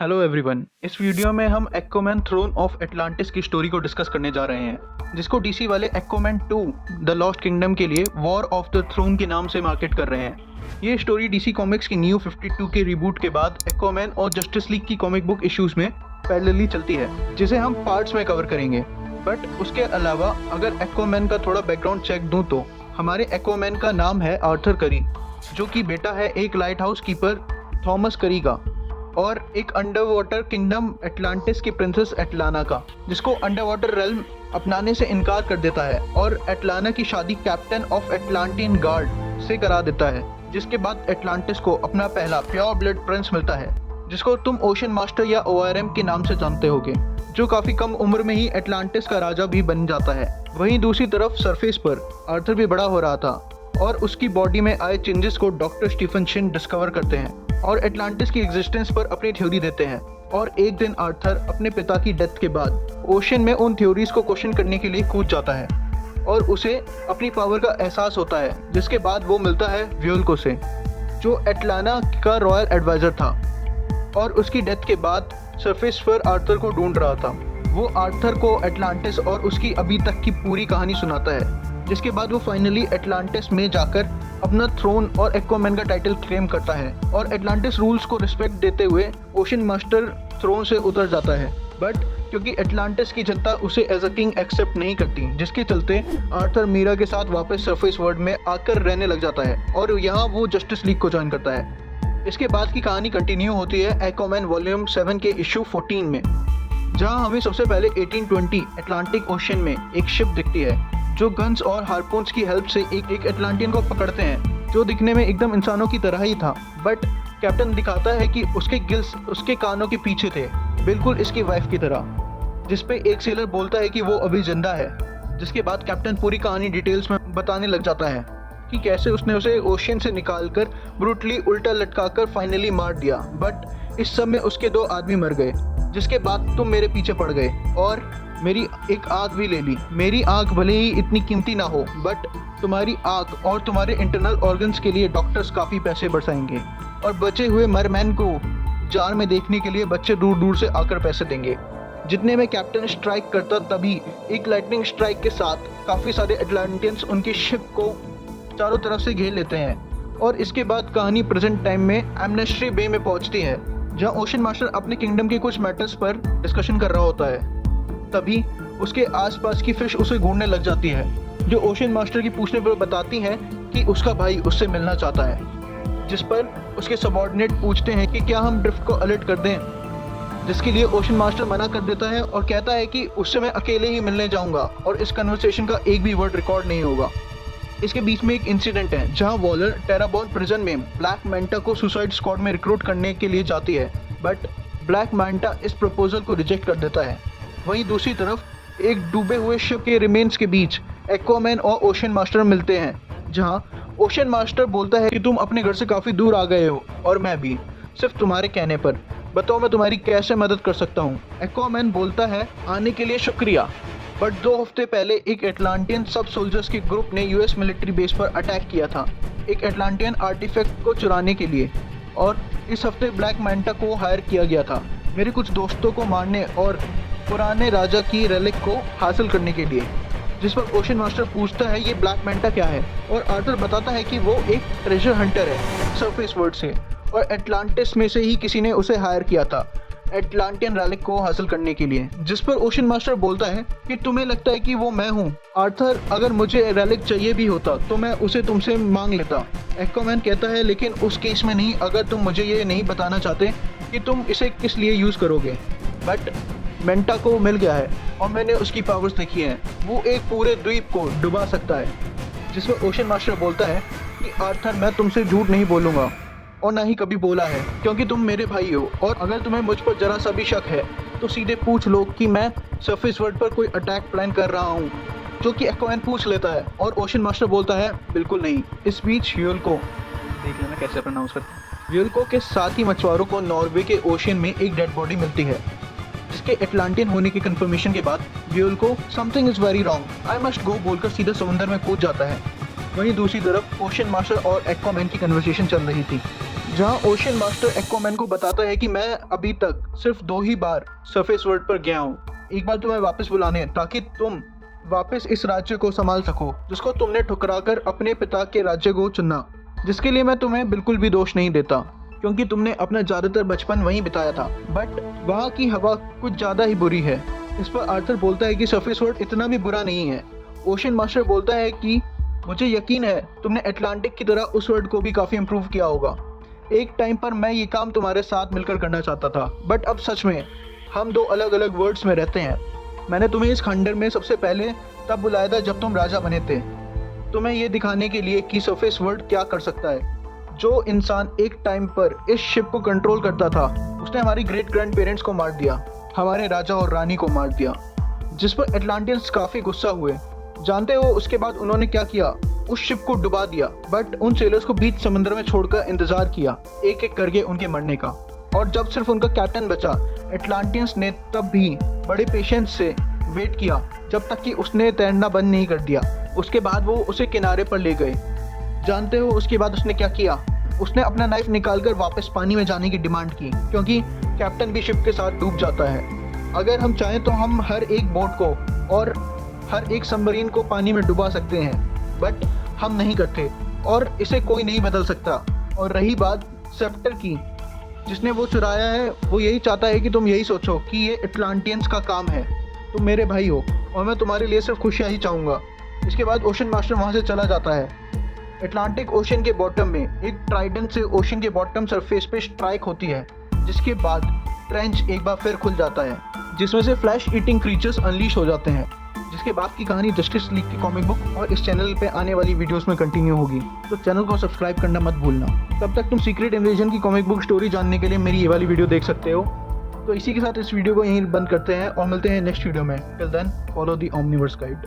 Hello everyone. इस video में हम एक्वामैन थ्रोन ऑफ एटलांटिस की स्टोरी को डिस्कस करने जा रहे हैं, जिसको डीसी वाले एक्वामैन 2 द लॉस्ट किंगडम के लिए वॉर ऑफ द थ्रोन के नाम से मार्केट कर रहे हैं। ये स्टोरी डीसी कॉमिक्स की न्यू 52 के रिबूट के बाद एक्वामैन और जस्टिस लीग की कॉमिक बुक इश्यूज में पैरेलली चलती है, जिसे हम पार्ट्स में कवर करेंगे। बट उसके अलावा अगर एक्वामैन का थोड़ा बैकग्राउंड चेक दूँ तो हमारे एक्वामैन का नाम है आर्थर करी, जो कि बेटा है एक लाइट हाउस कीपर थॉमस करी का और एक अंडर वाटर किंगडम एटलांटिस की प्रिंसेस एटलाना का, जिसको अंडर वाटर रेल्म अपनाने से इनकार कर देता है और एटलाना की शादी कैप्टन ऑफ एटलांटियन गार्ड से करा देता है। जिसके बाद एटलांटिस को अपना पहला प्योर ब्लड प्रिंस मिलता है, जिसको तुम ओशन मास्टर या ORM के नाम से जानते होगे, जो काफ़ी कम उम्र में ही एटलांटिस का राजा भी बन जाता है। वहीं दूसरी तरफ सरफेस पर आर्थर भी बड़ा हो रहा था और उसकी बॉडी में आए चेंजेस को डॉक्टर स्टीफन शिन डिस्कवर करते हैं और एटलांटिस की एग्जिस्टेंस पर अपनी थ्योरी देते हैं। और एक दिन आर्थर अपने पिता की डेथ के बाद ओशन में उन थ्योरीज को क्वेश्चन करने के लिए कूद जाता है और उसे अपनी पावर का एहसास होता है, जिसके बाद वो मिलता है व्योल्को से, जो एटलाना का रॉयल एडवाइजर था और उसकी डेथ के बाद सरफेस पर आर्थर को ढूंढ रहा था। वो आर्थर को एटलांटिस और उसकी अभी तक की पूरी कहानी सुनाता है, जिसके बाद वो फाइनली एटलांटिस में जाकर अपना थ्रोन और एक्वामैन का टाइटल क्लेम करता है और एटलांटिस रूल्स को रिस्पेक्ट देते हुए ओशन मास्टर थ्रोन से उतर जाता है। बट क्योंकि एटलांटिस की जनता उसे एज अ किंग एक्सेप्ट नहीं करती, जिसके चलते आर्थर मीरा के साथ वापस सरफेस वर्ल्ड में आकर रहने लग जाता है और यहाँ वो जस्टिस लीग को ज्वाइन करता है। इसके बाद की कहानी कंटिन्यू होती है एक्वामैन वॉल्यूम 7 के इशू 14 में, जहाँ हमें सबसे पहले 1820 अटलांटिक ओशन में एक शिप दिखती है, जो गन्स और हार्पून्स की हेल्प से एक एटलांटियन को पकड़ते हैं, जो दिखने में एकदम इंसानों की तरह ही था। बट कैप्टन दिखाता है कि उसके गिल्स उसके कानों के पीछे थे, बिल्कुल इसकी वाइफ की तरह, जिस पे एक सेलर बोलता है कि वो अभी जिंदा है। जिसके बाद कैप्टन पूरी कहानी डिटेल्स में बताने लग जाता है कि कैसे उसने उसे ओशन से निकालकर ब्रूटली उल्टा लटकाकर फाइनली मार दिया। बट इस सब में उसके 2 आदमी मर गए, जिसके बाद तुम मेरे पीछे पड़ गए और मेरी एक आँख भी ले ली। मेरी आँख भले ही इतनी कीमती ना हो, बट तुम्हारी आँख और तुम्हारे इंटरनल ऑर्गन्स के लिए डॉक्टर्स काफ़ी पैसे बरसाएंगे और बचे हुए मरमैन को जार में देखने के लिए बच्चे दूर दूर से आकर पैसे देंगे। जितने में कैप्टन स्ट्राइक करता, तभी एक लाइटनिंग स्ट्राइक के साथ काफ़ी सारे एटलांटियंस उनकी शिप को चारों तरफ से घेर लेते हैं। और इसके बाद कहानी प्रेजेंट टाइम में एमनेस्ट्री बे में पहुंचती है, जहां ओशन मास्टर अपने किंगडम के कुछ मैटर्स पर डिस्कशन कर रहा होता है। तभी उसके आसपास की फिश उसे ढूंढने लग जाती है, जो ओशन मास्टर की पूछने पर बताती है कि उसका भाई उससे मिलना चाहता है। जिस पर उसके सबऑर्डिनेट पूछते हैं कि क्या हम ड्रिफ्ट को अलर्ट कर दें, जिसके लिए ओशन मास्टर मना कर देता है और कहता है कि उससे मैं अकेले ही मिलने जाऊंगा और इस कन्वर्सेशन का एक भी वर्ड रिकॉर्ड नहीं होगा। इसके बीच में एक इंसिडेंट है, जहां वॉलर टेराबॉन प्रिजन में ब्लैक मैंटा को सुसाइड स्क्वाड में रिक्रूट करने के लिए जाती है, बट ब्लैक मैंटा इस प्रपोजल को रिजेक्ट कर देता है। वहीं दूसरी तरफ एक डूबे हुए शिप के रिमेन्स के बीच एक्वामैन और ओशन मास्टर मिलते हैं, जहां ओशन मास्टर बोलता है कि तुम अपने घर से काफ़ी दूर आ गए हो और मैं भी, सिर्फ तुम्हारे कहने पर। बताओ मैं तुम्हारी कैसे मदद कर सकता हूँ। एक्वामैन बोलता है आने के लिए शुक्रिया, बट 2 हफ्ते पहले एक एटलांटियन सब सोल्जर्स के ग्रुप ने US मिलिट्री बेस पर अटैक किया था, एक एटलांटियन आर्टिफैक्ट को चुराने के लिए, और इस हफ्ते ब्लैक मैंटा को हायर किया गया था मेरे कुछ दोस्तों को मारने और पुराने राजा की रेलिक को हासिल करने के लिए। जिस पर ओशन मास्टर पूछता है ये ब्लैक मैंटा क्या है, और आर्थर बताता है कि वो एक ट्रेजर हंटर है सरफेस वर्ल्ड से और एटलांटिस में से ही किसी ने उसे हायर किया था एटलांटियन रेलिक को हासिल करने के लिए। जिस पर ओशन मास्टर बोलता है कि तुम्हें लगता है कि वो मैं हूँ आर्थर, अगर मुझे रेलिक चाहिए भी होता तो मैं उसे तुमसे मांग लेता। एक्वामैन कहता है लेकिन उस केस में नहीं, अगर तुम मुझे ये नहीं बताना चाहते कि तुम इसे किस लिए यूज़ करोगे। बट मेंटा को मिल गया है और मैंने उसकी पावर्स देखी हैं, वो एक पूरे द्वीप को डुबा सकता है। जिसमें ओशन मास्टर बोलता है कि आर्थर मैं तुमसे झूठ नहीं बोलूँगा और ना ही कभी बोला है, क्योंकि तुम मेरे भाई हो, और अगर तुम्हें मुझ पर जरा सा भी शक है तो सीधे पूछ लो कि मैं सरफेस वर्ल्ड पर कोई अटैक प्लान कर रहा हूँ, जो कि एक्वामैन पूछ लेता है और ओशन मास्टर बोलता है बिल्कुल नहीं। इस बीच व्योल्को, देख लेना कैसे प्रोनाउंस करते हैं, व्योल्को के साथ ही मछुआरों को नॉर्वे के ओशन में एक डेड बॉडी मिलती है, जिसके एटलांटियन होने की कंफर्मेशन के बाद व्योल्को something is very wrong, I must go बोलकर सीधे समुद्र में कूद जाता है। वहीं दूसरी तरफ ओशन मास्टर और एक्वामैन की कन्वर्सेशन चल रही थी, जहां ओशन मास्टर एक्वामैन को बताता है कि मैं अभी तक सिर्फ 2 ही बार सरफेस वर्ल्ड पर गया हूँ, एक बार तुम्हें वापस बुलाने ताकि तुम वापस इस राज्य को संभाल सको जिसको तुमने ठुकराकर अपने पिता के राज्य को चुना, जिसके लिए मैं तुम्हें बिल्कुल भी दोष नहीं देता क्योंकि तुमने अपना ज़्यादातर बचपन वहीं बिताया था, बट वहाँ की हवा कुछ ज़्यादा ही बुरी है। इस पर आर्थर बोलता है कि सरफेस वर्ल्ड इतना भी बुरा नहीं है। ओशन मास्टर बोलता है कि मुझे यकीन है तुमने अटलांटिक की तरह उस वर्ल्ड को भी काफ़ी इम्प्रूव किया होगा। एक टाइम पर मैं ये काम तुम्हारे साथ मिलकर करना चाहता था, बट अब सच में हम 2 अलग अलग वर्ल्ड्स में रहते हैं। मैंने तुम्हें इस खंडर में सबसे पहले तब बुलाया था जब तुम राजा बने थे, तुम्हें ये दिखाने के लिए कि सरफेस वर्ल्ड क्या कर सकता है। जो इंसान एक टाइम पर इस शिप को कंट्रोल करता था उसने हमारी ग्रेट ग्रैंड पेरेंट्स को मार दिया, हमारे राजा और रानी को मार दिया, जिस पर एटलांटियंस काफ़ी गुस्सा हुए। जानते हो उसके बाद उन्होंने क्या किया? उस शिप को डुबा दिया, बट उन सेलर्स को बीच समंदर में छोड़कर इंतजार किया एक एक करके उनके मरने का। और जब सिर्फ उनका कैप्टन बचा, एटलांटियंस ने तब भी बड़े पेशेंस से वेट किया जब तक कि उसने तैरना बंद नहीं कर दिया। उसके बाद वो उसे किनारे पर ले गए। जानते हो उसके बाद उसने क्या किया? उसने अपना नाइफ निकालकर वापस पानी में जाने की डिमांड की क्योंकि कैप्टन भी शिप के साथ डूब जाता है। अगर हम चाहें तो हम हर एक बोट को और हर एक सबमरीन को पानी में डुबा सकते हैं, बट हम नहीं करते और इसे कोई नहीं बदल सकता। और रही बात सेप्टर की, जिसने वो चुराया है, वो यही चाहता है कि तुम यही सोचो कि ये एटलांटियंस का काम है। तुम मेरे भाई हो और मैं तुम्हारे लिए सिर्फ खुशियाँ ही चाहूँगा। इसके बाद ओशन मास्टर वहाँ से चला जाता है। अटलांटिक ओशन के बॉटम में एक ट्राइडेंट से ओशन के बॉटम सरफेस पे स्ट्राइक होती है, जिसके बाद ट्रेंच एक बार फिर खुल जाता है जिसमें से फ्लैश ईटिंग क्रीचर्स अनलीश हो जाते हैं। जिसके बाद की कहानी जस्टिस लीग की कॉमिक बुक और इस चैनल पे आने वाली वीडियोस में कंटिन्यू होगी, तो चैनल को सब्सक्राइब करना मत भूलना। तब तक तुम सीक्रेट इन्वेजन की कॉमिक बुक स्टोरी जानने के लिए मेरी ये वाली वीडियो देख सकते हो। तो इसी के साथ इस वीडियो को यहीं बंद करते हैं और मिलते हैं नेक्स्ट वीडियो में। Till then follow the omniverse guide.